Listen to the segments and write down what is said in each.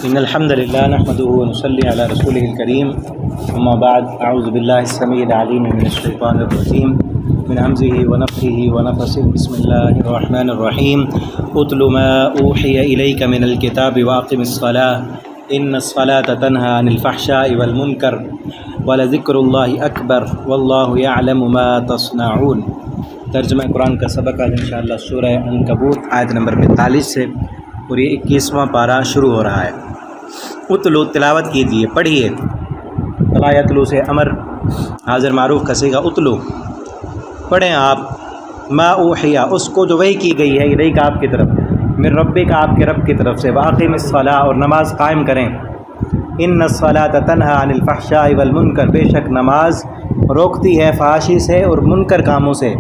إن الحمد لله نحمده ونصلي على رسوله الكريم أما بعد أعوذ بالله السميع العليم من الشيطان الرجيم من همزه ونفخه ونفثه بسم الله الرحمن الرحيم اتل ما أوحي إليك من الكتاب وأقم الصلاة إن الصلاة تنهى عن الفحشاء والمنكر ولذكر الله أكبر والله يعلم ما تصنعون۔ ترجمہ قرآن کا سبق آج انشاءاللہ سورہ عنکبوت آیت نمبر 45 سے اور یہ 21واں پارہ شروع ہو رہا ہے۔ اتلو تلاوت کیجیے، پڑھیے۔ تلا یتلو سے امر حاضر معروف کا صیغہ اتلو، پڑھیں آپ۔ ما اوحیا، اس کو جو وحی کی گئی ہے الیک آپ کی طرف، من ربک آپ کے رب کی طرف سے، واقم الصلاۃ اور نماز قائم کریں۔ ان الصلاۃ تنہی عن الفحشاء والمنکر، بے شک نماز روکتی ہے فحاشی سے اور منکر کاموں سے۔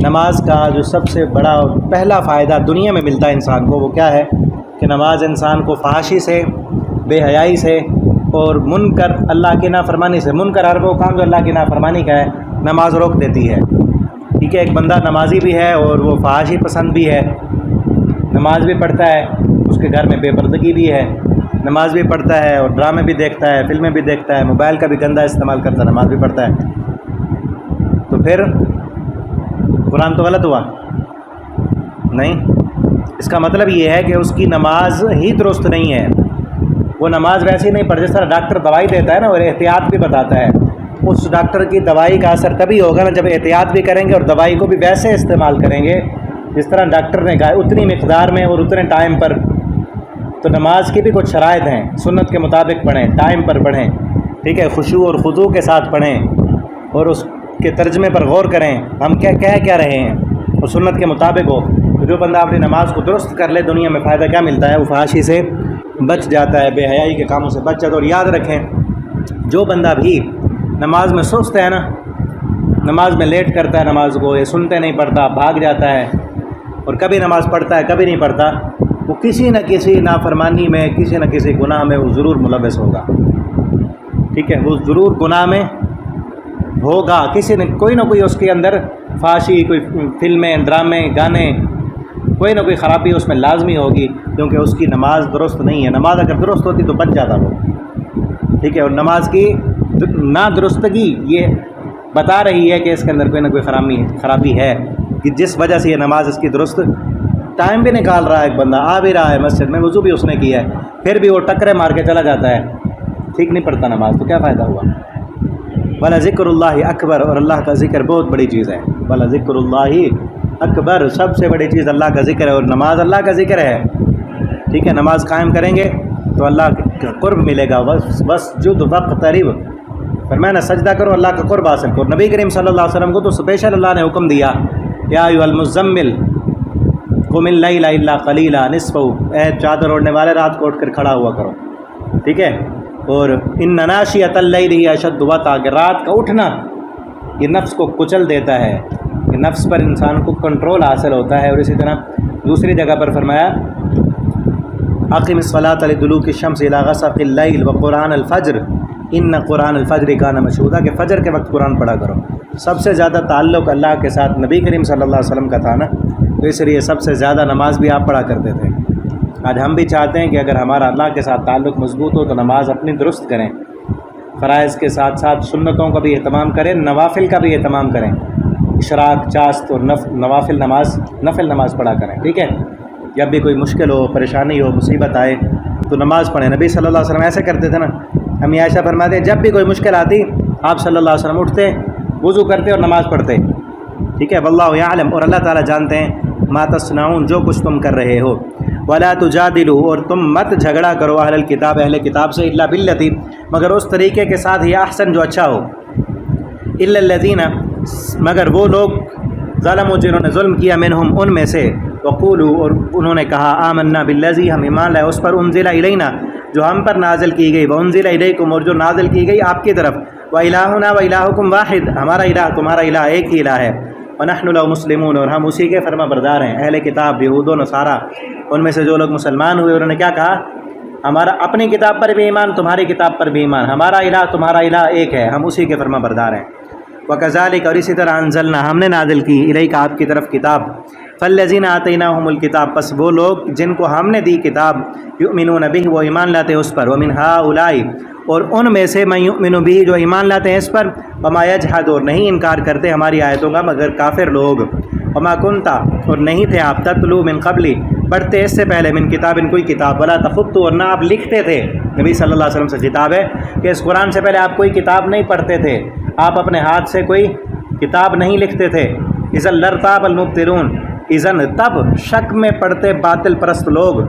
نماز کا جو سب سے بڑا اور پہلا فائدہ دنیا میں ملتا ہے انسان کو وہ کیا ہے کہ نماز انسان کو فحاشی سے، بے حیائی سے اور منکر اللہ کی نافرمانی سے، منکر ہر وہ کام جو اللہ کی نافرمانی کا ہے نماز روک دیتی ہے۔ ٹھیک ہے، ایک بندہ نمازی بھی ہے اور وہ فحاشی پسند بھی ہے، نماز بھی پڑھتا ہے، اس کے گھر میں بے پردگی بھی ہے، نماز بھی پڑھتا ہے اور ڈرامے بھی دیکھتا ہے، فلمیں بھی دیکھتا ہے، موبائل کا بھی گندا استعمال کرتا ہے، نماز بھی پڑھتا ہے، تو پھر قرآن تو غلط ہوا نہیں؟ اس کا مطلب یہ ہے کہ اس کی نماز ہی درست نہیں ہے۔ وہ نماز ویسے ہی نہیں پڑھ، جس طرح ڈاکٹر دوائی دیتا ہے نا اور احتیاط بھی بتاتا ہے، اس ڈاکٹر کی دوائی کا اثر تبھی ہوگا نا جب احتیاط بھی کریں گے اور دوائی کو بھی ویسے استعمال کریں گے جس طرح ڈاکٹر نے کہا، اتنی مقدار میں اور اتنے ٹائم پر۔ تو نماز کی بھی کچھ شرائط ہیں، سنت کے مطابق پڑھیں، ٹائم پر پڑھیں، ٹھیک ہے، خشوع اور خضوع کے ساتھ پڑھیں اور اس کے ترجمے پر غور کریں، ہم کیا رہے ہیں اور سنت کے مطابق ہو۔ تو جو بندہ اپنی نماز کو درست کر لے، دنیا میں فائدہ کیا ملتا ہے؟ وہ فحاشی سے بچ جاتا ہے، بے حیائی کے کاموں سے بچ جاتا ہے۔ اور یاد رکھیں، جو بندہ بھی نماز میں سست ہے نا، نماز میں لیٹ کرتا ہے، نماز کو یہ سنتے نہیں پڑھتا، بھاگ جاتا ہے اور کبھی نماز پڑھتا ہے کبھی نہیں پڑھتا، وہ کسی نہ کسی نافرمانی میں، کسی نہ کسی گناہ میں وہ ضرور ملوث ہوگا۔ ٹھیک ہے، وہ ضرور گناہ میں ہوگا، کسی نے کوئی نہ کوئی اس کے اندر فحاشی، کوئی فلمیں، ڈرامے، گانے، کوئی نہ کوئی خرابی اس میں لازمی ہوگی، کیونکہ اس کی نماز درست نہیں ہے۔ نماز اگر درست ہوتی تو بچ جاتا وہ، ٹھیک ہے۔ اور نماز کی نا درستگی یہ بتا رہی ہے کہ اس کے اندر کوئی نہ کوئی خرابی ہے، کہ جس وجہ سے یہ نماز اس کی درست، ٹائم بھی نکال رہا ہے، ایک بندہ آ بھی رہا ہے مسجد میں، وضو بھی اس نے کیا ہے، پھر بھی وہ ٹکرے مار کے چلا جاتا ہے، ٹھیک نہیں پڑتا نماز، تو کیا فائدہ ہوا؟ وَلَا ذِكْرُ اللَّهِ اکبر، اور اللہ کا ذکر بہت بڑی چیز ہے۔ وَلَا ذِكْرُ اللَّهِ اکبر، سب سے بڑی چیز اللہ کا ذکر ہے، اور نماز اللہ کا ذکر ہے، ٹھیک ہے۔ نماز قائم کریں گے تو اللہ کا قرب ملے گا، وَاسْجُدْ وَاقْتَرِب، فرمایا نا سجدہ کرو، اللہ کا قرب حاصل کرو۔ نبی کریم صلی اللہ علیہ وسلم کو تو اسپیشل اللہ نے حکم دیا، یا ایھا المزمل قم اللیل الا قلیلا نصفہ، اے چادر اوڑھنے والے رات کو اٹھ کر کھڑا ہوا کرو، ٹھیک ہے۔ اور ان ناشیۃ اللیل ہی اشد وطئا، کہ رات کا اٹھنا یہ نفس کو کچل دیتا ہے، کہ نفس پر انسان کو کنٹرول حاصل ہوتا ہے۔ اور اسی طرح دوسری جگہ پر فرمایا اقم الصلاۃ لدلوک الشمس الی غسق اللیل وقرآن الفجر ان قرآن الفجر کان مشہودا، کہ فجر کے وقت قرآن پڑھا کرو۔ سب سے زیادہ تعلق اللہ کے ساتھ نبی کریم صلی اللہ علیہ وسلم کا تھا نا، تو اس لیے سب سے زیادہ نماز بھی آپ پڑھا کرتے تھے۔ آج ہم بھی چاہتے ہیں کہ اگر ہمارا اللہ کے ساتھ تعلق مضبوط ہو تو نماز اپنی درست کریں، فرائض کے ساتھ ساتھ سنتوں کا بھی اہتمام کریں، نوافل کا بھی اہتمام کریں، اشراق، چاست اور نوافل نفل نماز پڑھا کریں، ٹھیک ہے۔ جب بھی کوئی مشکل ہو، پریشانی ہو، مصیبت آئے تو نماز پڑھیں۔ نبی صلی اللہ علیہ وسلم ایسے کرتے تھے نا، ہم عائشہ فرماتے ہیں جب بھی کوئی مشکل آتی آپ صلی اللہ علیہ وسلم اٹھتے، وضو کرتے اور نماز پڑھتے، ٹھیک ہے۔ واللہ یعلم، اور اللہ تعالیٰ جانتے ہیں، ما تصنعون، جو کچھ تم کر رہے ہو۔ ولا تجادلوا، اور تم مت جھگڑا کرو، اہل الکتاب، اہل کتاب سے، الا باللتی، مگر اس طریقے کے ساتھ، ہی احسن، جو اچھا ہو، الا الذین، مگر وہ لوگ، ظلموا، جنہوں نے ظلم کیا، منہم، ان میں سے، وقولوا، اور انہوں نے کہا، آمنا بالذی، ہم ایمان لائے اس پر، انزل الینا، جو ہم پر نازل کی گئی، وانزل الیکم، اور جو نازل کی گئی آپ کی طرف، والہنا والہکم واحد، ہمارا الہ تمہارا الہ ایک ہی الہ ہے، ونحن له مسلمون، اور ہم اسی کے فرما بردار ہیں۔ اہل کتاب، یہود و نصارہ، ان میں سے جو لوگ مسلمان ہوئے انہوں نے کیا کہا؟ ہمارا اپنی کتاب پر بھی ایمان، تمہاری کتاب پر بھی ایمان، ہمارا الہ تمہارا الہ ایک ہے، ہم اسی کے فرما بردار ہیں۔ وکذالک اور اسی طرح انزلنا ہم نے نازل کی الیک آپ کی طرف کتاب فالذین آتیناہم الکتاب پس وہ لوگ جن کو ہم نے دی کتاب یؤمنون بہ وہ ایمان لاتے ہیں اس پر ومن ہؤلاء اور ان میں سے من یؤمن بہ جو ایمان لاتے ہیں اس پر وما یجحد اور نہیں انکار کرتے ہماری آیتوں کا مگر کافر لوگ وما کنتا اور نہیں تھے آپ تتلو من قبلی پڑھتے اس سے پہلے من کتاب ان کوئی کتاب ولا تخطو اور نہ آپ لکھتے تھے نبی صلی اللہ علیہ وسلم سے خطاب ہے کہ اس قرآن سے پہلے آپ کوئی کتاب نہیں پڑھتے تھے آپ اپنے ہاتھ سے کوئی کتاب نہیں لکھتے تھے اذا لارتاب المبطلون اذن تب شک میں پڑھتے باطل پرست لوگ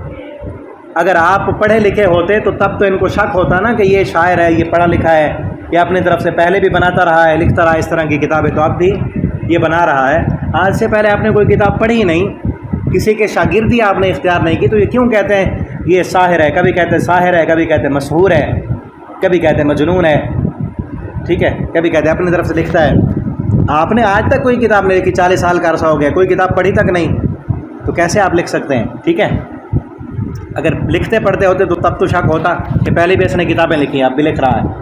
اگر آپ پڑھے لکھے ہوتے تو تب تو ان کو شک ہوتا نا کہ یہ شاعر ہے یہ پڑھا لکھا ہے یہ اپنی طرف سے پہلے بھی بناتا رہا ہے لکھتا رہا اس طرح کی کتابیں تو اب بھی یہ بنا رہا ہے آج سے پہلے آپ نے کوئی کتاب پڑھی ہی نہیں کسی کے شاگردی آپ نے اختیار نہیں کی تو یہ کیوں کہتے ہیں یہ ساحر ہے کبھی کہتے ہیں ساحر ہے کبھی کہتے ہیں مسحور ہے کبھی کہتے ہیں مجنون ہے ٹھیک ہے کبھی کہتے ہیں اپنی طرف سے لکھتا ہے آپ نے آج تک کوئی کتاب نہیں لکھی 40 سال کا عرصہ ہو گیا کوئی کتاب پڑھی تک نہیں تو کیسے آپ لکھ سکتے ہیں ٹھیک ہے اگر لکھتے پڑھتے ہوتے تو تب تو شک ہوتا کہ پہلے بھی اس نے کتابیں لکھی ہیں اب بھی لکھ رہا ہے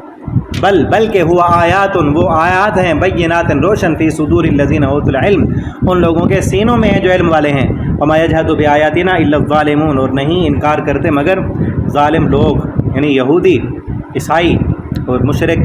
بلکہ ہوا آیات وہ آیات ہیں بینات روشن فی صدور الذین اوتوا العلم ان لوگوں کے سینوں میں ہیں جو علم والے ہیں وما یجحد بآیاتنا الا الظالمون اور نہیں انکار کرتے مگر ظالم لوگ یعنی یہودی عیسائی اور مشرک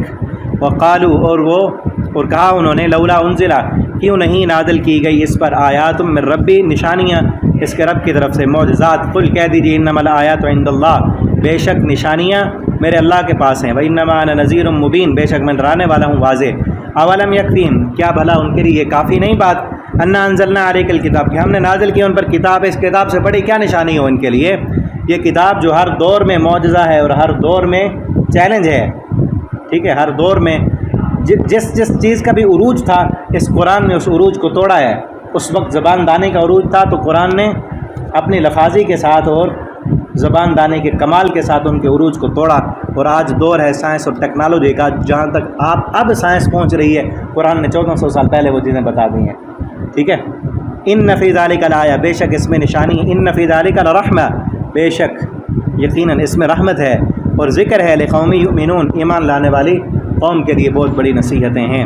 وقالو اور کہا انہوں نے لولا انزلا کیوں نہیں نازل کی گئی اس پر آیات من ربی نشانیاں اس کے رب کی طرف سے معجزات قل کہہ دیجیے انما الآیات عند اللہ بے شک نشانیاں میرے اللہ کے پاس ہیں وانما انا نذیر مبین بے شک میں ڈرانے والا ہوں واضح اولم یکفیہم کیا بھلا ان کے لیے یہ کافی نہیں بات انا انزلنا علیک الکتاب کہ ہم نے نازل کی ان پر کتاب اس کتاب سے بڑی کیا نشانی ہو ان کے لیے یہ کتاب جو ہر دور میں معجزہ ہے اور ہر دور میں چیلنج ہے ٹھیک ہے ہر دور میں جس چیز کا بھی عروج تھا اس قرآن نے اس عروج کو توڑا ہے اس وقت زبان دانی کا عروج تھا تو قرآن نے اپنی لفاظی کے ساتھ اور زبان دانی کے کمال کے ساتھ ان کے عروج کو توڑا اور آج دور ہے سائنس اور ٹیکنالوجی کا جہاں تک اب سائنس پہنچ رہی ہے قرآن نے 1400 سال پہلے وہ چیزیں بتا دی ہیں ٹھیک ہے ان فی ذلک لآیہ بے شک اس میں نشانی ان فی ذلک لرحمہ بے شک یقیناً اس میں رحمت ہے اور ذکر ہے لقوم یؤمنون ایمان لانے والی قوم کے لیے بہت بڑی نصیحتیں ہیں